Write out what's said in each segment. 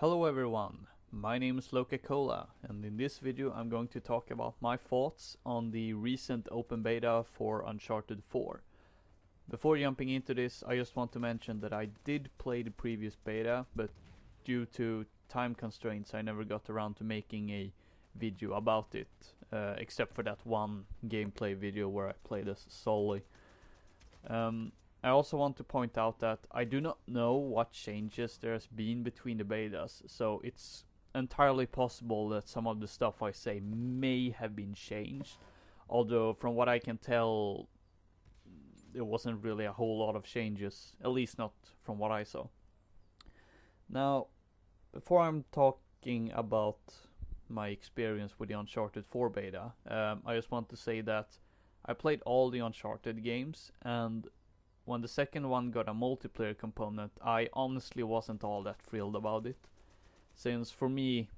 Hello everyone, my name is LokaCola, and in this video I'm going to talk about my thoughts on the recent open beta for Uncharted 4. Before jumping into this, I just want to mention that I did play the previous beta, but due to time constraints I never got around to making a video about it, except for that one gameplay video where I played as Sully. I also want to point out that I do not know what changes there has been between the betas, so it's entirely possible that some of the stuff I say may have been changed, although from what I can tell there wasn't really a whole lot of changes, at least not from what I saw. Now, before I'm talking about my experience with the Uncharted 4 beta, I just want to say that I played all the Uncharted games, and when the second one got a multiplayer component, I honestly wasn't all that thrilled about it. Since for me,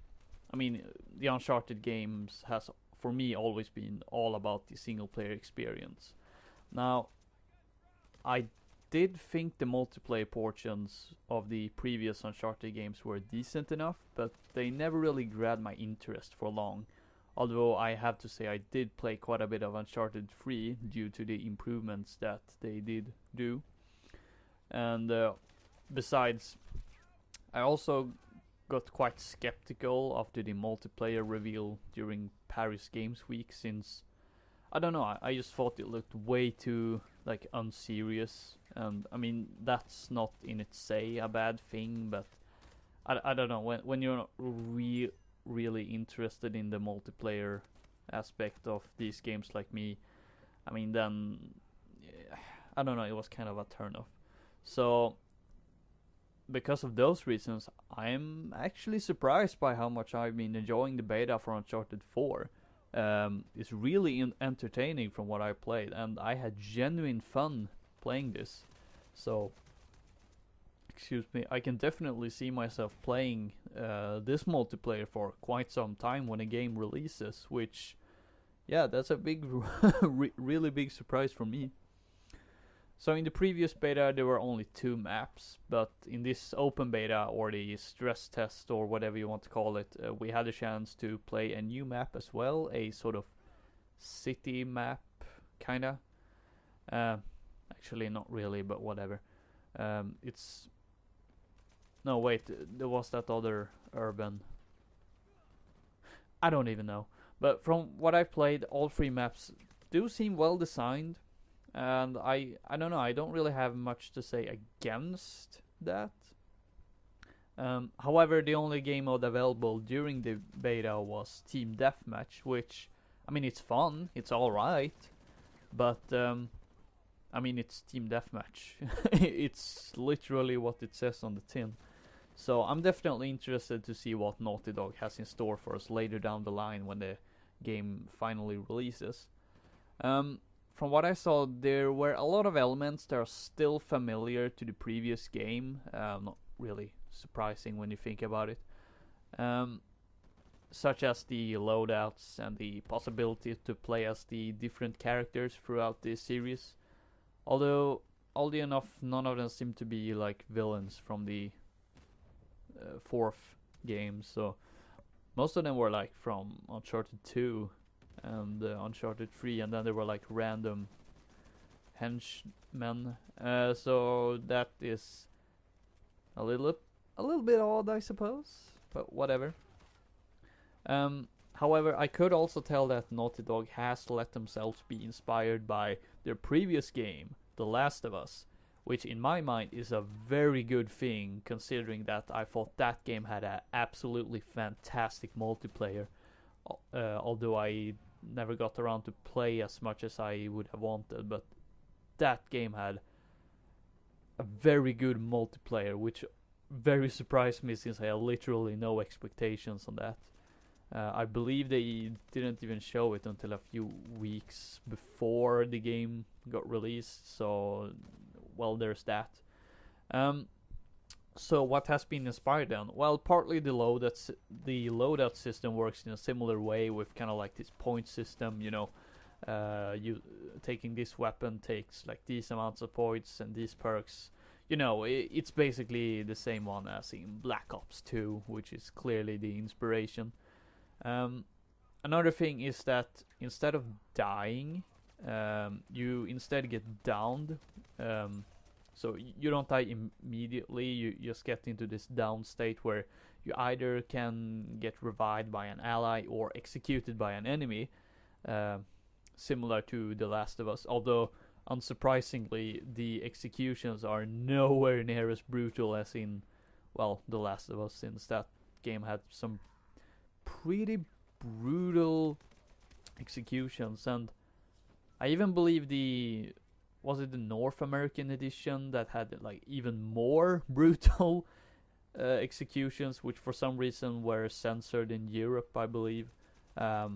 the Uncharted games has for me always been all about the single player experience. Now, I did think the multiplayer portions of the previous Uncharted games were decent enough, but they never really grabbed my interest for long. Although I have to say I did play quite a bit of Uncharted 3 due to the improvements that they did do. And besides, I also got quite skeptical after the multiplayer reveal during Paris Games Week, since I don't know, I just thought it looked way too unserious, and that's not in itself a bad thing, but I don't know, when you're not really interested in the multiplayer aspect of these games like me, then I don't know, it was kind of a turn off. So because of those reasons, I'm actually surprised by how much I've been enjoying the beta for Uncharted 4. It's really entertaining from what I played, and I had genuine fun playing this. So excuse me, I can definitely see myself playing this multiplayer for quite some time when a game releases, which, yeah, that's a big, really big surprise for me. So in the previous beta there were only 2 maps, but in this open beta, or the stress test or whatever you want to call it, we had a chance to play a new map as well, a sort of city map, kinda. Actually not really, but whatever. It's No, wait, there was that other urban. I don't even know. But from what I've played, all 3 maps do seem well designed. And I don't know, I don't really have much to say against that. However, the only game mode available during the beta was Team Deathmatch, which, it's fun, it's alright. But, it's Team Deathmatch. It's literally what it says on the tin. So I'm definitely interested to see what Naughty Dog has in store for us later down the line when the game finally releases. From what I saw, there were a lot of elements that are still familiar to the previous game. Not really surprising when you think about it. Such as the loadouts and the possibility to play as the different characters throughout the series. Although, oddly enough, none of them seem to be like villains from the 4th game, so most of them were like from Uncharted 2 and Uncharted 3, and then they were like random henchmen. So that is a little bit odd, I suppose, but whatever. However, I could also tell that Naughty Dog has let themselves be inspired by their previous game, The Last of Us, which in my mind is a very good thing, considering that I thought that game had an absolutely fantastic multiplayer, although I never got around to play as much as I would have wanted. But that game had a very good multiplayer, which very surprised me, since I had literally no expectations on that. I believe they didn't even show it until a few weeks before the game got released, so well, there's that. So what has been inspired then? Well, partly the loadout system works in a similar way, with kind of like this point system. You taking this weapon takes like these amounts of points, and these perks you know, it's basically the same one as in Black Ops 2, which is clearly the inspiration. Um, Another thing is that instead of dying, you instead get downed. Um, so you don't die immediately. You just get into this down state where you either can get revived by an ally or executed by an enemy, uh, similar to The Last of Us. Although, unsurprisingly, the executions are nowhere near as brutal as in, well, The Last of Us, since that game had some pretty brutal executions. And I even believe was it the North American edition that had like even more brutal executions, which for some reason were censored in Europe, I believe. I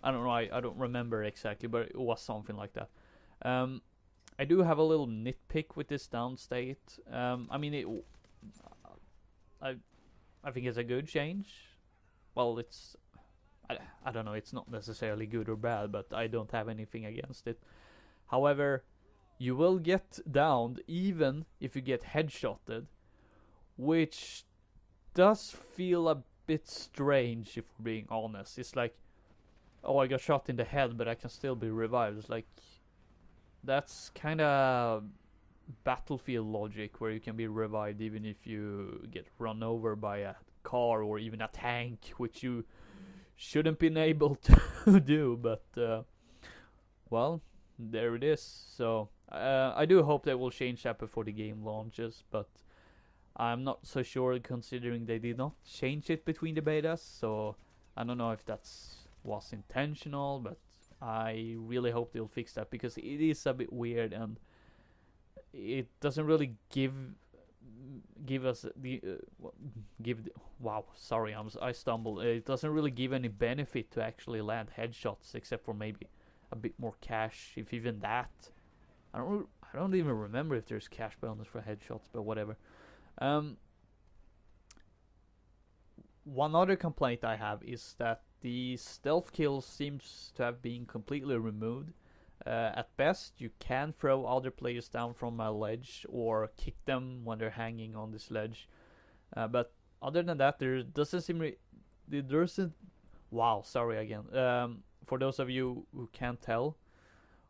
don't know, I don't remember exactly, but it was something like that. I do have a little nitpick with this downstate. I mean, I think it's a good change. Well, I don't know, it's not necessarily good or bad, but I don't have anything against it. However, you will get downed even if you get headshotted, which does feel a bit strange if we're being honest. It's like, oh, I got shot in the head, but I can still be revived. It's like, that's kind of Battlefield logic, where you can be revived even if you get run over by a car or even a tank, which you shouldn't been able to do, but well, there it is. So I do hope they will change that before the game launches, but I'm not so sure considering they did not change it between the betas. So I don't know if was intentional, but I really hope they'll fix that, because it is a bit weird and it doesn't really give us the wow, sorry, I stumbled. It doesn't really give any benefit to actually land headshots, except for maybe a bit more cash, if even that. I don't even remember if there's cash bonus for headshots, but whatever. One other complaint I have is that the stealth kill seems to have been completely removed. At best, you can throw other players down from a ledge or kick them when they're hanging on this ledge. But other than that, there doesn't. Wow, sorry again. For those of you who can't tell,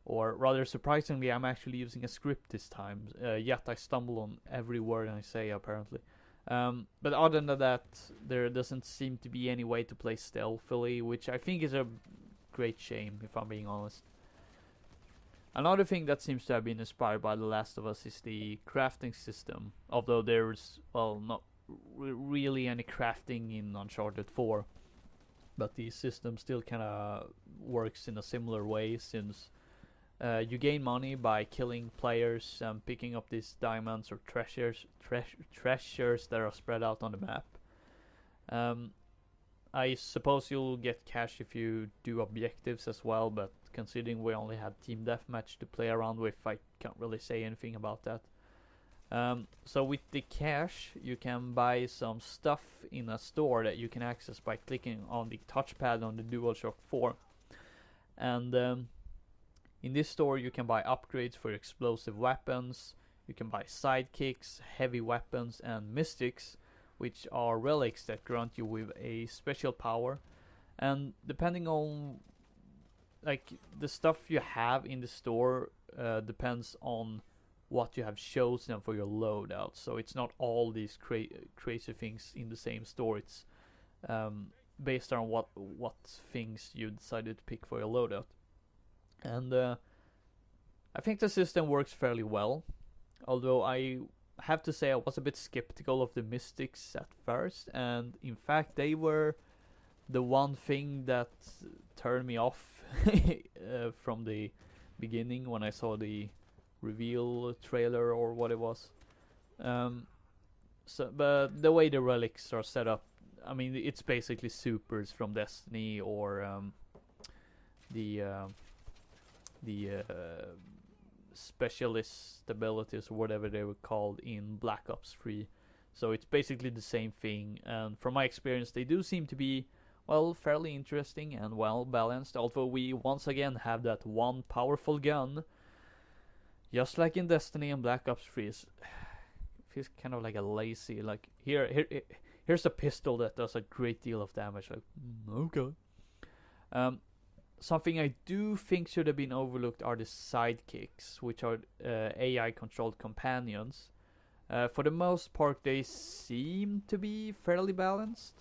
or rather surprisingly, I'm actually using a script this time. Yet I stumble on every word I say, apparently. But other than that, there doesn't seem to be any way to play stealthily, which I think is a great shame, if I'm being honest. Another thing that seems to have been inspired by The Last of Us is the crafting system, although there's, well, not really any crafting in Uncharted 4, but the system still kind of works in a similar way, since you gain money by killing players and picking up these diamonds or treasures that are spread out on the map. I suppose you'll get cash if you do objectives as well, but considering we only had Team Deathmatch to play around with, I can't really say anything about that. So with the cash, you can buy some stuff in a store that you can access by clicking on the touchpad on the DualShock 4. And in this store, you can buy upgrades for explosive weapons, you can buy sidekicks, heavy weapons, and mystics, which are relics that grant you with a special power. And depending on like the stuff you have in the store depends on what you have chosen for your loadout. So it's not all these crazy things in the same store. It's based on what things you decided to pick for your loadout. And I think the system works fairly well, although I have to say I was a bit skeptical of the mystics at first, and in fact they were the one thing that turned me off from the beginning when I saw the reveal trailer or what it was. But the way the relics are set up, I mean, it's basically supers from Destiny or the specialist abilities or whatever they were called in Black Ops 3. So it's basically the same thing, and from my experience they do seem to be, well, fairly interesting and well balanced, although we once again have that one powerful gun, just like in Destiny and Black Ops 3. feels kind of like a lazy, like here's a pistol that does a great deal of damage. Like, okay. Something I do think should have been overlooked are the sidekicks, which are AI-controlled companions. For the most part, they seem to be fairly balanced,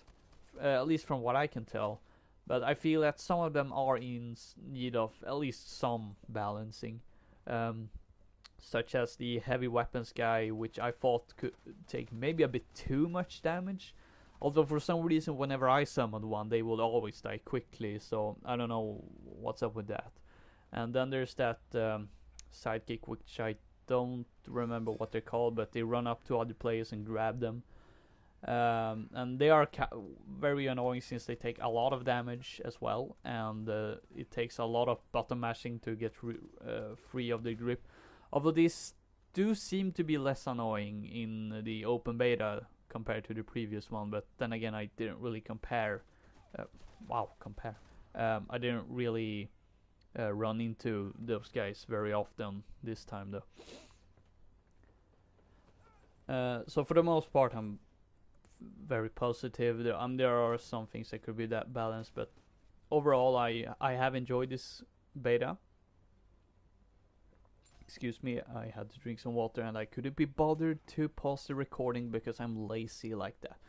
at least from what I can tell. But I feel that some of them are in need of at least some balancing. Such as the heavy weapons guy, which I thought could take maybe a bit too much damage. Although for some reason, whenever I summoned one, they would always die quickly. So I don't know what's up with that. And then there's that sidekick, which I don't remember what they're called, but they run up to other players and grab them. And they are very annoying since they take a lot of damage as well. And it takes a lot of button mashing to get free of the grip. Although these do seem to be less annoying in the open beta compared to the previous one, but then again, I didn't really compare. I didn't really run into those guys very often this time, though. So for the most part, I'm very positive. There are some things that could be that balanced, but overall, I have enjoyed this beta. Excuse me, I had to drink some water and I couldn't be bothered to pause the recording because I'm lazy like that.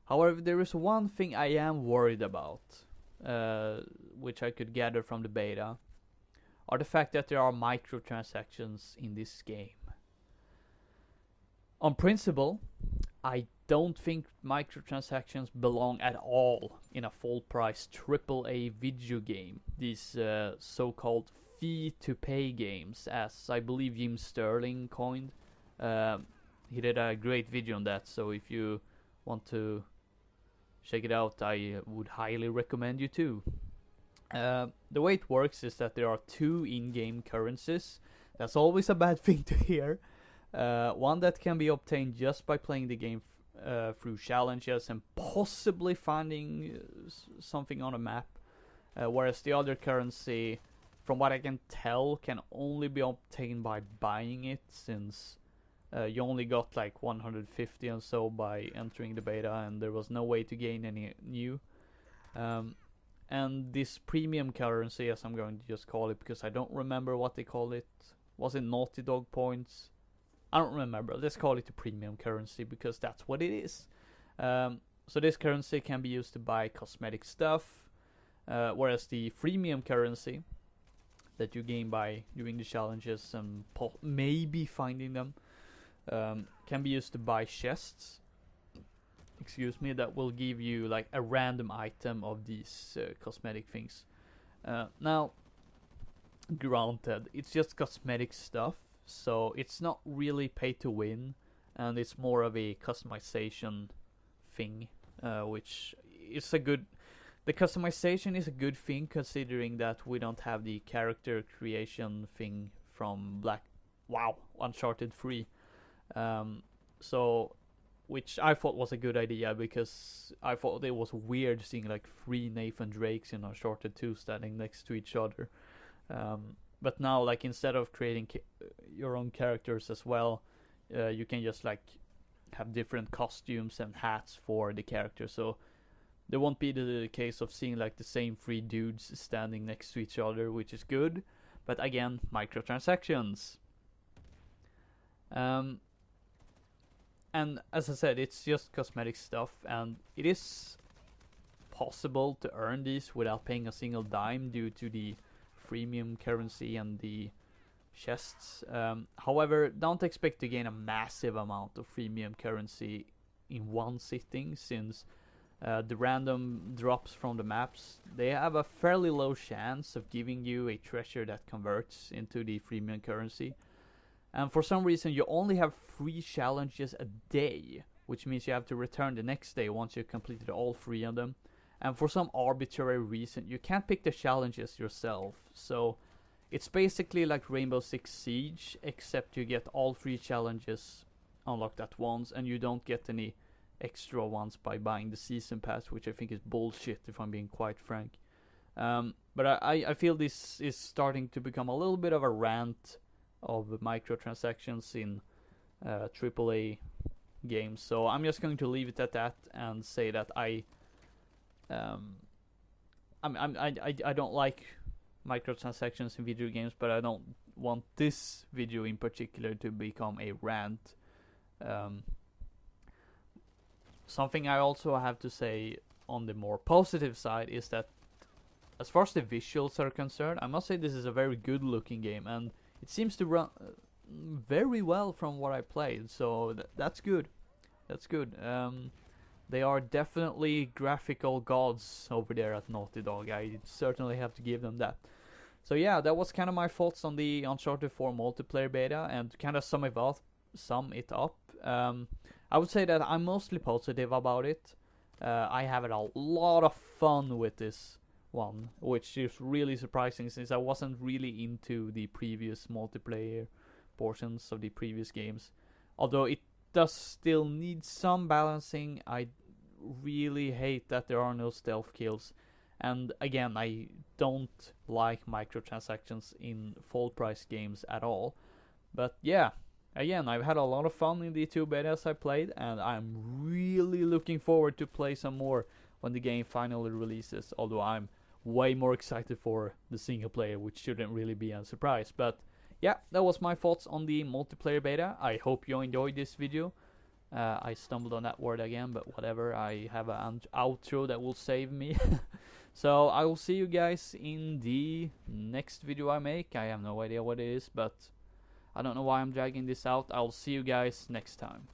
However, there is one thing I am worried about, which I could gather from the beta, are the fact that there are microtransactions in this game. On principle, I don't think microtransactions belong at all in a full-price AAA video game. These so-called fee-to-pay games, as I believe Jim Sterling coined. He did a great video on that, so if you want to check it out, I would highly recommend you to. The way it works is that there are 2 in-game currencies. That's always a bad thing to hear. One that can be obtained just by playing the game through challenges and possibly finding something on a map, whereas the other currency, from what I can tell, can only be obtained by buying it, since you only got like 150 and so by entering the beta, and there was no way to gain any new. And this premium currency, as I'm going to just call it, because I don't remember what they call it. Was it Naughty Dog points? I don't remember. Let's call it the premium currency because that's what it is. So this currency can be used to buy cosmetic stuff, whereas the freemium currency that you gain by doing the challenges and maybe finding them can be used to buy chests. Excuse me, that will give you like a random item of these cosmetic things. Now, granted, it's just cosmetic stuff, so it's not really pay to win, and it's more of a customization thing, which is a good. The customization is a good thing considering that we don't have the character creation thing from Uncharted 3. So, which I thought was a good idea because I thought it was weird seeing like 3 Nathan Drakes in Uncharted 2 standing next to each other. But now, like, instead of creating your own characters as well, you can just like have different costumes and hats for the characters. So there won't be the case of seeing like the same 3 dudes standing next to each other, which is good. But again, microtransactions. And as I said, it's just cosmetic stuff, and it is possible to earn these without paying a single dime due to the freemium currency and the chests. However, don't expect to gain a massive amount of freemium currency in one sitting, since the random drops from the maps, they have a fairly low chance of giving you a treasure that converts into the freemium currency. And for some reason, you only have 3 challenges a day, which means you have to return the next day once you've completed all 3 of them. And for some arbitrary reason, you can't pick the challenges yourself. So it's basically like Rainbow Six Siege, except you get all 3 challenges unlocked at once, and you don't get any extra ones by buying the season pass, which I think is bullshit if I'm being quite frank. But I feel this is starting to become a little bit of a rant of microtransactions in AAA games. So I'm just going to leave it at that and say that I don't like microtransactions in video games, but I don't want this video in particular to become a rant. Something I also have to say on the more positive side is that as far as the visuals are concerned, I must say this is a very good looking game, and it seems to run very well from what I played, so that's good. That's good. They are definitely graphical gods over there at Naughty Dog. I certainly have to give them that. So yeah, that was kind of my thoughts on the Uncharted 4 multiplayer beta, and to kind of sum it up, I would say that I'm mostly positive about it. I have had a lot of fun with this one, which is really surprising since I wasn't really into the previous multiplayer portions of the previous games. Although it does still need some balancing. I really hate that there are no stealth kills. And again, I don't like microtransactions in full price games at all. But yeah, again, I've had a lot of fun in the 2 betas I played, and I'm really looking forward to play some more when the game finally releases, although I'm way more excited for the single player, which shouldn't really be a surprise. But yeah, that was my thoughts on the multiplayer beta. I hope you enjoyed this video. I stumbled on that word again, but whatever, I have an outro that will save me. So I will see you guys in the next video I make. I have no idea what it is, but I don't know why I'm dragging this out. I'll see you guys next time.